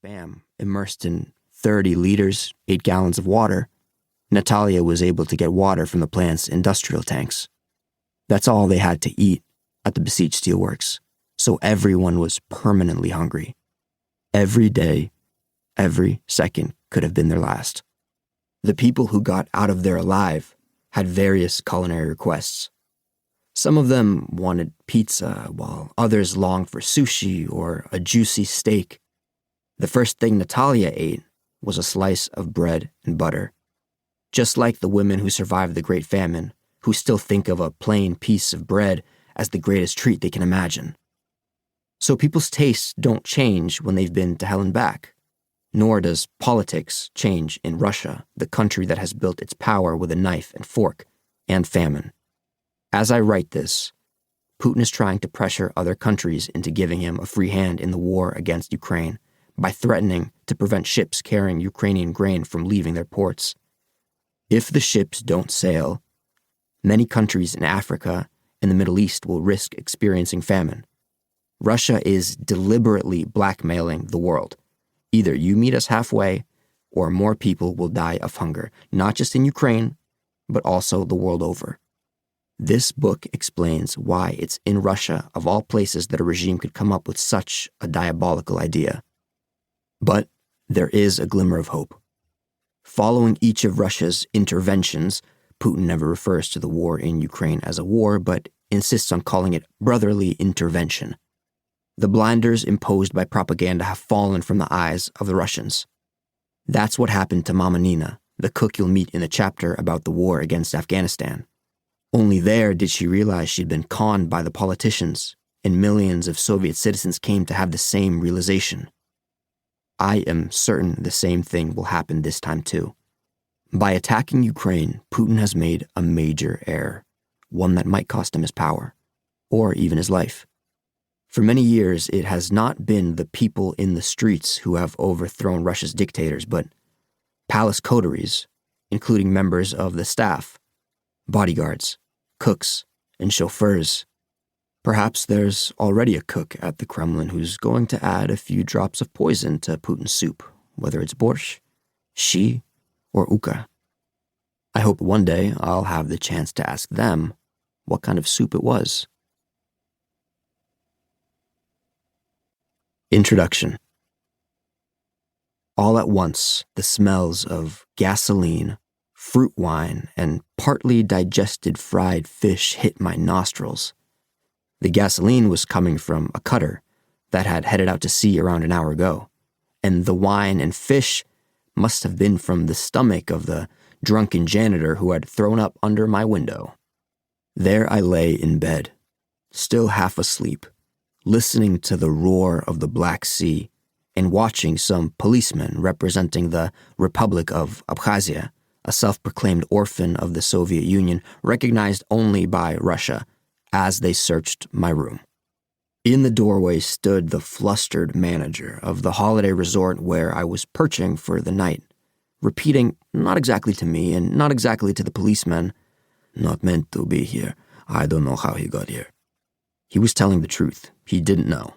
Spam immersed in 30 liters, 8 gallons of water, Natalia was able to get water from the plant's industrial tanks. That's all they had to eat at the besieged steelworks, so everyone was permanently hungry. Every day, every second could have been their last. The people who got out of there alive had various culinary requests. Some of them wanted pizza, while others longed for sushi or a juicy steak. The first thing Natalia ate was a slice of bread and butter. Just like the women who survived the Great Famine, who still think of a plain piece of bread as the greatest treat they can imagine. So people's tastes don't change when they've been to hell and back. Nor does politics change in Russia, the country that has built its power with a knife and fork and famine. As I write this, Putin is trying to pressure other countries into giving him a free hand in the war against Ukraine by threatening to prevent ships carrying Ukrainian grain from leaving their ports. If the ships don't sail, many countries in Africa and the Middle East will risk experiencing famine. Russia is deliberately blackmailing the world. Either you meet us halfway, or more people will die of hunger, not just in Ukraine, but also the world over. This book explains why it's in Russia, of all places, that a regime could come up with such a diabolical idea. But there is a glimmer of hope. Following each of Russia's interventions, Putin never refers to the war in Ukraine as a war, but insists on calling it brotherly intervention. The blinders imposed by propaganda have fallen from the eyes of the Russians. That's what happened to Mama Nina, the cook you'll meet in the chapter about the war against Afghanistan. Only there did she realize she'd been conned by the politicians, and millions of Soviet citizens came to have the same realization. I am certain the same thing will happen this time too. By attacking Ukraine, Putin has made a major error, one that might cost him his power, or even his life. For many years, it has not been the people in the streets who have overthrown Russia's dictators, but palace coteries, including members of the staff, bodyguards, cooks, and chauffeurs. Perhaps there's already a cook at the Kremlin who's going to add a few drops of poison to Putin's soup, whether it's borscht, shi, or uka. I hope one day I'll have the chance to ask them what kind of soup it was. Introduction. All at once, the smells of gasoline, fruit wine, and partly digested fried fish hit my nostrils. The gasoline was coming from a cutter that had headed out to sea around an hour ago, and the wine and fish must have been from the stomach of the drunken janitor who had thrown up under my window. There I lay in bed, still half asleep, listening to the roar of the Black Sea and watching some policemen representing the Republic of Abkhazia, a self-proclaimed orphan of the Soviet Union recognized only by Russia, as they searched my room. In the doorway stood the flustered manager of the holiday resort where I was perching for the night, repeating, not exactly to me and not exactly to the policeman, "Not meant to be here. I don't know how he got here." He was telling the truth. He didn't know.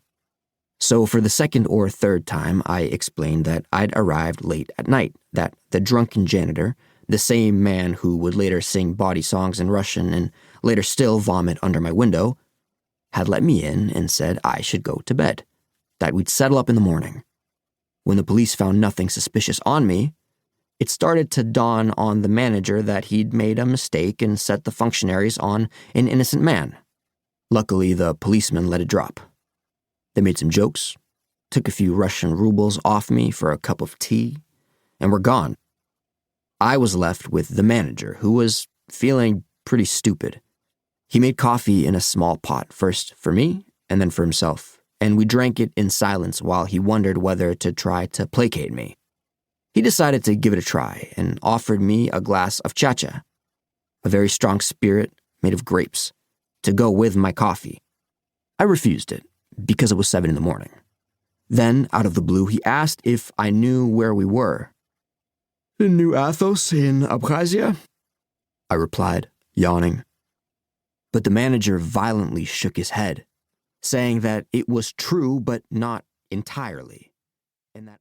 So for the second or third time, I explained that I'd arrived late at night, that the drunken janitor, the same man who would later sing bawdy songs in Russian and later still vomit under my window, had let me in and said I should go to bed, that we'd settle up in the morning. When the police found nothing suspicious on me, it started to dawn on the manager that he'd made a mistake and set the functionaries on an innocent man. Luckily, the policemen let it drop. They made some jokes, took a few Russian rubles off me for a cup of tea, and were gone. I was left with the manager, who was feeling pretty stupid. He made coffee in a small pot, first for me and then for himself, and we drank it in silence while he wondered whether to try to placate me. He decided to give it a try and offered me a glass of chacha, a very strong spirit made of grapes, to go with my coffee. I refused it because it was 7 a.m. Then, out of the blue, he asked if I knew where we were. "In New Athos in Abkhazia," I replied, yawning. But the manager violently shook his head, saying that it was true but not entirely, and that